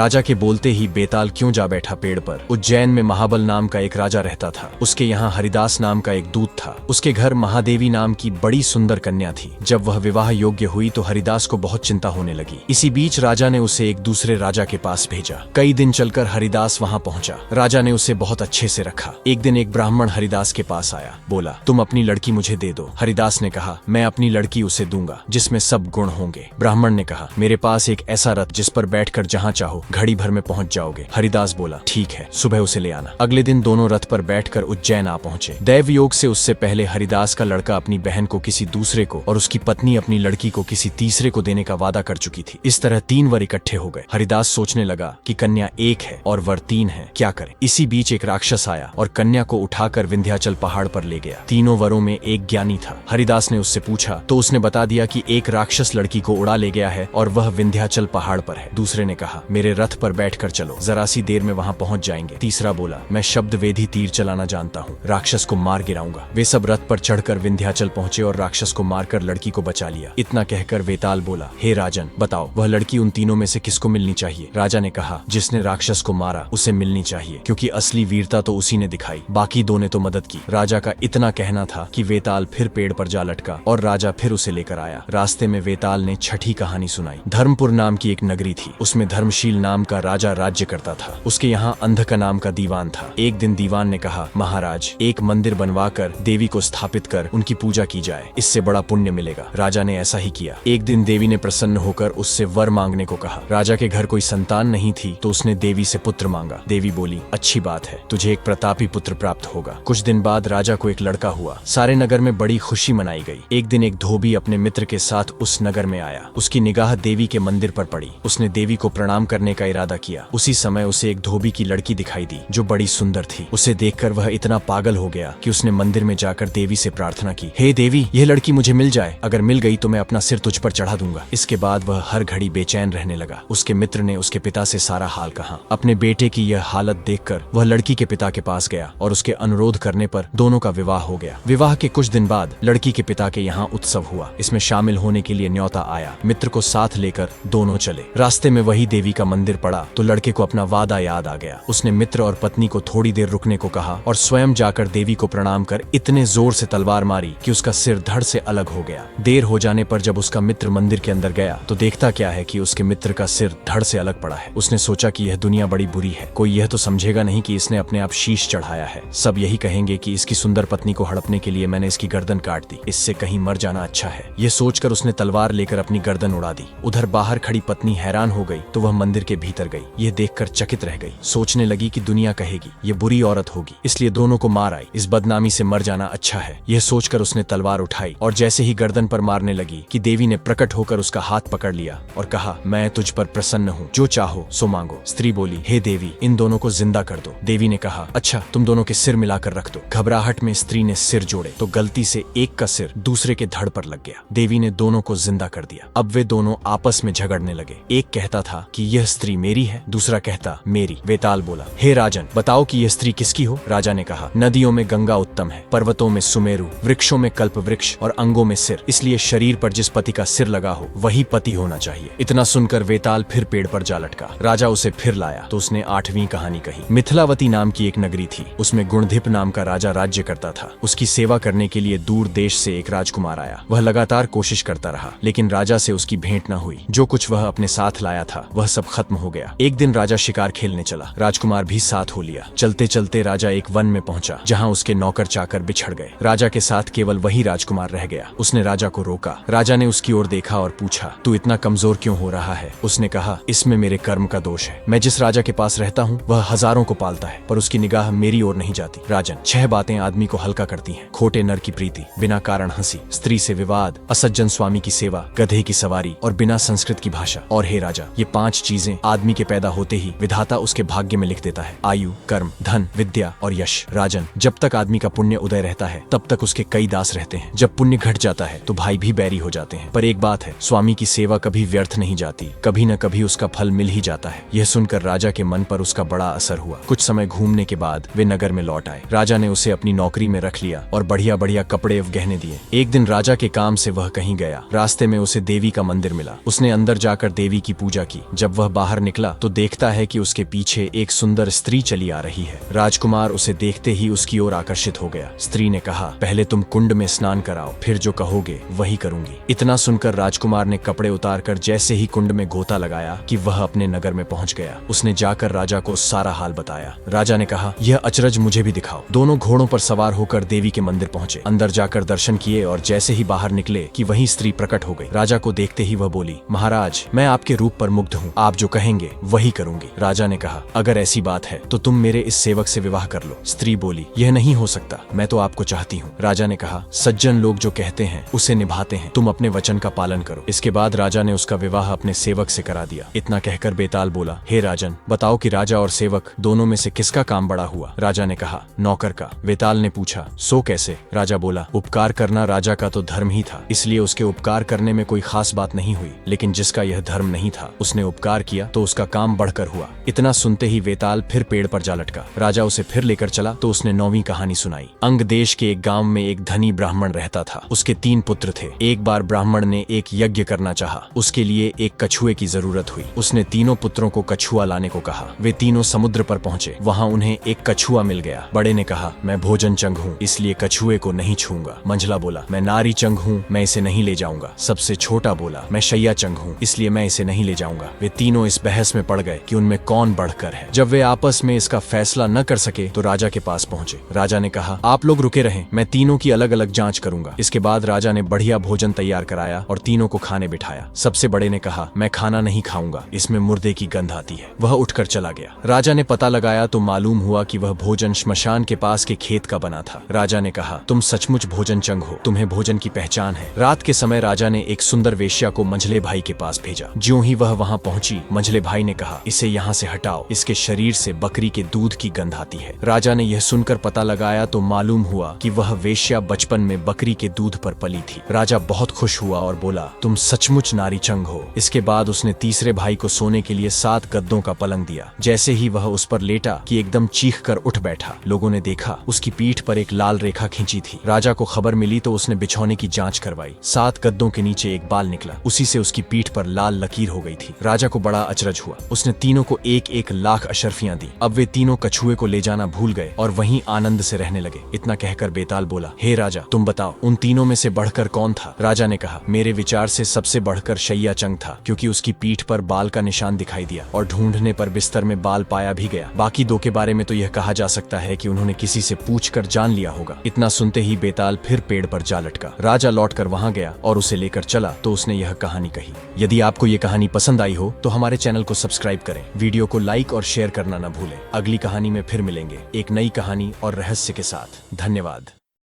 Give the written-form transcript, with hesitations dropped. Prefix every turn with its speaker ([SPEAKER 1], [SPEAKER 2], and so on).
[SPEAKER 1] राजा के बोलते ही बेताल क्यों जा बैठा पेड़ पर। उज्जैन में महाबल नाम का एक राजा रहता था। उसके यहाँ हरिदास नाम का एक दूत था। उसके घर महादेवी नाम की बड़ी सुंदर कन्या थी। जब वह विवाह योग्य हुई तो हरिदास को बहुत चिंता होने लगी। इसी बीच राजा ने उसे एक दूसरे राजा के पास भेजा। कई दिन चलकर हरिदास वहाँ पहुँचा। राजा ने उसे बहुत अच्छे से रखा। एक दिन एक ब्राह्मण हरिदास के पास आया, बोला, तुम अपनी लड़की मुझे दे दो। हरिदास ने कहा, मैं अपनी लड़की उसे दूंगा जिसमें सब गुण होंगे। ब्राह्मण ने कहा, मेरे पास एक ऐसा रथ जिस पर बैठकर जहाँ चाहो घड़ी भर में पहुंच जाओगे। हरिदास बोला, ठीक है, सुबह उसे ले आना। अगले दिन दोनों रथ पर बैठकर उज्जैन आ पहुंचे। दैव योग से उससे पहले हरिदास का लड़का अपनी बहन को किसी दूसरे को और उसकी पत्नी अपनी लड़की को किसी तीसरे को देने का वादा कर चुकी थी। इस तरह 3 वर इकट्ठे हो गए। हरिदास सोचने लगा कि कन्या एक है और वर 3 है, क्या करे। इसी बीच एक राक्षस आया और कन्या को उठाकर विंध्याचल पहाड़ पर ले गया। तीनों वरों में एक ज्ञानी था। हरिदास ने उससे पूछा तो उसने बता दिया कि एक राक्षस लड़की को उड़ा ले गया है और वह विंध्याचल पहाड़ पर है। दूसरे ने कहा, मेरे रथ पर बैठकर चलो, जरा सी देर में वहां पहुंच जाएंगे। तीसरा बोला, मैं शब्द वेधी तीर चलाना जानता हूँ, राक्षस को मार गिराऊंगा। वे सब रथ पर चढ़कर विंध्याचल पहुंचे और राक्षस को मारकर लड़की को बचा लिया। इतना कहकर वेताल बोला, हे राजन, बताओ वह लड़की उन तीनों में से किसको मिलनी चाहिए। राजा ने कहा, जिसने राक्षस को मारा उसे मिलनी चाहिए, क्योंकि असली वीरता तो उसी ने दिखाई, बाकी 2 ने तो मदद की। राजा का इतना कहना था कि वेताल फिर पेड़ पर जा लटका और राजा फिर उसे लेकर आया। रास्ते में वेताल ने छठी कहानी सुनाई। धर्मपुर नाम की एक नगरी थी। उसमें धर्मशील नाम का राजा राज्य करता था। उसके यहाँ अंधका नाम का दीवान था। एक दिन दीवान ने कहा, महाराज, एक मंदिर बनवाकर देवी को स्थापित कर उनकी पूजा की जाए, इससे बड़ा पुण्य मिलेगा। राजा ने ऐसा ही किया। एक दिन देवी ने प्रसन्न होकर उससे वर मांगने को कहा। राजा के घर कोई संतान नहीं थी तो उसने देवी से पुत्र मांगा। देवी बोली, अच्छी बात है, तुझे एक प्रतापी पुत्र प्राप्त होगा। कुछ दिन बाद राजा को एक लड़का हुआ। सारे नगर में बड़ी खुशी मनाई गई। एक दिन एक धोबी अपने मित्र के साथ उस नगर में आया। उसकी निगाह देवी के मंदिर पर पड़ी। उसने देवी को प्रणाम करने का इरादा किया। उसी समय उसे एक धोबी की लड़की दिखाई दी जो बड़ी सुंदर थी। उसे देखकर वह इतना पागल हो गया कि उसने मंदिर में जाकर देवी से प्रार्थना की, हे देवी, यह लड़की मुझे मिल जाए, अगर मिल गई तो मैं अपना सिर तुझ पर चढ़ा दूंगा। इसके बाद वह हर घड़ी बेचैन रहने लगा। उसके मित्र ने उसके पिता से सारा हाल कहा। अपने बेटे की यह हालत देखकर वह लड़की के पिता के पास गया और उसके अनुरोध करने पर दोनों का विवाह हो गया। विवाह के कुछ दिन बाद लड़की के पिता के यहाँ उत्सव हुआ। इसमें शामिल होने के लिए न्योता आया। मित्र को साथ लेकर दोनों चले। रास्ते में वही देवी का मंदिर पड़ा तो लड़के को अपना वादा याद आ गया। उसने मित्र और पत्नी को थोड़ी देर रुकने को कहा और स्वयं जाकर देवी को प्रणाम कर इतने जोर से तलवार मारी कि उसका सिर धड़ से अलग हो गया। देर हो जाने पर जब उसका मित्र मंदिर के अंदर गया तो देखता क्या है कि उसके मित्र का सिर धड़ से अलग पड़ा है। उसने सोचा कि यह दुनिया बड़ी बुरी है, कोई यह तो समझेगा नहीं कि इसने अपने आप शीश चढ़ाया है। सब यही कहेंगे कि इसकी सुंदर पत्नी को हड़पने के लिए मैंने इसकी गर्दन काट दी, इससे कहीं मर जाना अच्छा है। यह सोचकर उसने तलवार लेकर अपनी गर्दन उड़ा दी। उधर बाहर खड़ी पत्नी हैरान हो गई तो वह मंदिर के भीतर गई। यह देखकर चकित रह गई। सोचने लगी कि दुनिया कहेगी ये बुरी औरत होगी, इसलिए दोनों को मार आई। इस बदनामी से मर जाना अच्छा है। यह सोचकर उसने तलवार उठाई और जैसे ही गर्दन पर मारने लगी कि देवी ने प्रकट होकर उसका हाथ पकड़ लिया और कहा, मैं तुझ पर प्रसन्न हूँ, जो चाहो सो मांगो। स्त्री बोली, हे देवी, इन दोनों को जिंदा कर दो। देवी ने कहा, अच्छा, तुम दोनों के सिर मिलाकर रख दो। घबराहट में स्त्री ने सिर जोड़े तो गलती से एक का सिर दूसरे के धड़ पर लग गया। देवी ने दोनों को जिंदा कर दिया। अब वे दोनों आपस में झगड़ने लगे। एक कहता था कि यह स्त्री मेरी है, दूसरा कहता मेरी। वेताल बोला, हे राजन, बताओ कि यह स्त्री किसकी हो। राजा ने कहा, नदियों में गंगा उत्तम है, पर्वतों में सुमेरु, वृक्षों में कल्प वृक्ष और अंगों में सिर, इसलिए शरीर पर जिस पति का सिर लगा हो वही पति होना चाहिए। इतना सुनकर वेताल फिर पेड़ पर जा लटका। राजा उसे फिर लाया तो उसने 8वीं कहानी कही। मिथिलावती नाम की एक नगरी थी। उसमें गुणधिप नाम का राजा राज्य करता था। उसकी सेवा करने के लिए दूर देश से एक राजकुमार आया। वह लगातार कोशिश करता रहा लेकिन राजा से उसकी भेंट न हुई। जो कुछ वह अपने साथ लाया था वह सब खत्म हो गया। एक दिन राजा शिकार खेलने चला। राजकुमार भी साथ हो लिया। चलते चलते राजा एक वन में पहुंचा जहां उसके नौकर चाकर बिछड़ गए। राजा के साथ केवल वही राजकुमार रह गया। उसने राजा को रोका। राजा ने उसकी ओर देखा और पूछा, तू इतना कमजोर क्यों हो रहा है। उसने कहा, इसमें मेरे कर्म का दोष है। मैं जिस राजा के पास रहता हूँ वह हजारों को पालता है पर उसकी निगाह मेरी ओर नहीं जाती। राजन, 6 बातें आदमी को हल्का करती हैं। खोटे नर की प्रीति, बिना कारण हंसी, स्त्री से विवाद, असज्जन स्वामी की सेवा, गधे की सवारी और बिना संस्कृत की भाषा। और हे राजा, ये 5 चीजें आदमी के पैदा होते ही विधाता उसके भाग्य में लिख देता है। आयु, कर्म, धन, विद्या और यश। राजन, जब तक आदमी का पुण्य उदय रहता है तब तक उसके कई दास रहते हैं। जब पुण्य घट जाता है तो भाई भी बैरी हो जाते हैं। पर एक बात है, स्वामी की सेवा कभी व्यर्थ नहीं जाती, कभी न कभी उसका फल मिल ही जाता है। यह सुनकर राजा के मन पर उसका बड़ा असर हुआ। कुछ समय घूमने के बाद वे नगर में लौट आए। राजा ने उसे अपनी नौकरी में रख लिया और बढ़िया बढ़िया कपड़े एवं गहने दिए। एक दिन राजा के काम से वह कहीं गया। रास्ते में उसे देवी का मंदिर मिला। उसने अंदर जाकर देवी की पूजा की। जब वह बाहर बाहर निकला तो देखता है कि उसके पीछे एक सुंदर स्त्री चली आ रही है। राजकुमार उसे देखते ही उसकी ओर आकर्षित हो गया। स्त्री ने कहा, पहले तुम कुंड में स्नान कराओ, फिर जो कहोगे वही करूंगी। इतना सुनकर राजकुमार ने कपड़े उतारकर जैसे ही कुंड में गोता लगाया कि वह अपने नगर में पहुंच गया। उसने जाकर राजा को सारा हाल बताया। राजा ने कहा, यह अचरज मुझे भी दिखाओ। दोनों घोड़ों पर सवार होकर देवी के मंदिर पहुंचे। अंदर जाकर दर्शन किए और जैसे ही बाहर निकले कि वही स्त्री प्रकट हो गई। राजा को देखते ही वह बोली, महाराज, मैं आपके रूप पर मुग्ध हूँ, आप जो कहेंगे वही करूंगी। राजा ने कहा, अगर ऐसी बात है तो तुम मेरे इस सेवक से विवाह कर लो। स्त्री बोली, यह नहीं हो सकता, मैं तो आपको चाहती हूँ। राजा ने कहा, सज्जन लोग जो कहते हैं उसे निभाते हैं, तुम अपने वचन का पालन करो। इसके बाद राजा ने उसका विवाह अपने सेवक से करा दिया। इतना कहकर बेताल बोला, हे राजन, बताओ कि राजा और सेवक दोनों में से किसका काम बड़ा हुआ। राजा ने कहा, नौकर का। बेताल ने पूछा, सो कैसे। राजा बोला, उपकार करना राजा का तो धर्म ही था, इसलिए उसके उपकार करने में कोई खास बात नहीं हुई, लेकिन जिसका यह धर्म नहीं था उसने उपकार किया तो उसका काम बढ़कर हुआ। इतना सुनते ही बेताल फिर पेड़ पर जा लटका। राजा उसे फिर लेकर चला तो उसने 9वीं कहानी सुनाई। अंग देश के एक गांव में एक धनी ब्राह्मण रहता था। उसके 3 पुत्र थे। एक बार ब्राह्मण ने एक यज्ञ करना चाहा। उसके लिए एक कछुए की जरूरत हुई। उसने तीनों पुत्रों को कछुआ लाने को कहा। वे तीनों समुद्र पर पहुंचे। वहां उन्हें एक कछुआ मिल गया। बड़े ने कहा, मैं भोजन चंग हूँ, इसलिए कछुए को नहीं छूंगा। मंझला बोला, मैं नारी चंग हूँ, मैं इसे नहीं ले जाऊंगा। सबसे छोटा बोला, मैं शैया चंग हूँ, इसलिए मैं इसे नहीं ले जाऊंगा। वे तीनों इस बहस में पड़ गए कि उनमें कौन बढ़कर है। जब वे आपस में इसका फैसला न कर सके तो राजा के पास पहुंचे। राजा ने कहा, आप लोग रुके रहें, मैं तीनों की अलग अलग जांच करूंगा। इसके बाद राजा ने बढ़िया भोजन तैयार कराया और तीनों को खाने बिठाया। सबसे बड़े ने कहा, मैं खाना नहीं खाऊंगा, इसमें मुर्दे की गंध आती है। वह उठकर चला गया। राजा ने पता लगाया तो मालूम हुआ कि वह भोजन श्मशान के पास के खेत का बना था। राजा ने कहा, तुम सचमुच भोजन चंग हो, तुम्हें भोजन की पहचान है। रात के समय राजा ने एक सुंदर वेश्या को मंझले भाई के पास भेजा। ज्यों ही वह वहां पहुंची, मंझले भाई ने कहा, इसे यहाँ से हटाओ, इसके शरीर से बकरी के दूध की गंध आती है। राजा ने यह सुनकर पता लगाया तो मालूम हुआ कि वह वेश्या बचपन में बकरी के दूध पर पली थी। राजा बहुत खुश हुआ और बोला, तुम सचमुच नारी चंग हो। इसके बाद उसने तीसरे भाई को सोने के लिए 7 गद्दों का पलंग दिया। जैसे ही वह उस पर लेटा कि एकदम चीख कर उठ बैठा। लोगों ने देखा उसकी पीठ पर एक लाल रेखा खींची थी। राजा को खबर मिली तो उसने बिछौने की जांच करवाई। 7 गद्दों के नीचे एक बाल निकला, उसी से उसकी पीठ पर लाल लकीर हो गई थी। राजा को बड़ा अचरज हुआ। उसने तीनों को 1-1 लाख अशर्फियां दी। अब वे तीनों कछुए को ले जाना भूल गए और वहीं आनंद से रहने लगे। इतना कहकर बेताल बोला, हे राजा, तुम बताओ उन तीनों में से बढ़कर कौन था। राजा ने कहा, मेरे विचार से सबसे बढ़कर शैया चंग था, क्योंकि उसकी पीठ पर बाल का निशान दिखाई दिया और ढूंढने पर बिस्तर में बाल पाया भी गया। बाकी 2 के बारे में तो यह कहा जा सकता है कि उन्होंने किसी से पूछकर जान लिया होगा। इतना सुनते ही बेताल फिर पेड़ पर जा लटका। राजा लौटकर वहां गया और उसे लेकर चला तो उसने यह कहानी कही। यदि आपको ये कहानी पसंद आई हो तो हमारे चैनल को सब्सक्राइब करें, वीडियो को लाइक और शेयर करना न भूलें। अगली कहानी में फिर मिलेंगे एक नई कहानी और रहस्य के साथ। धन्यवाद।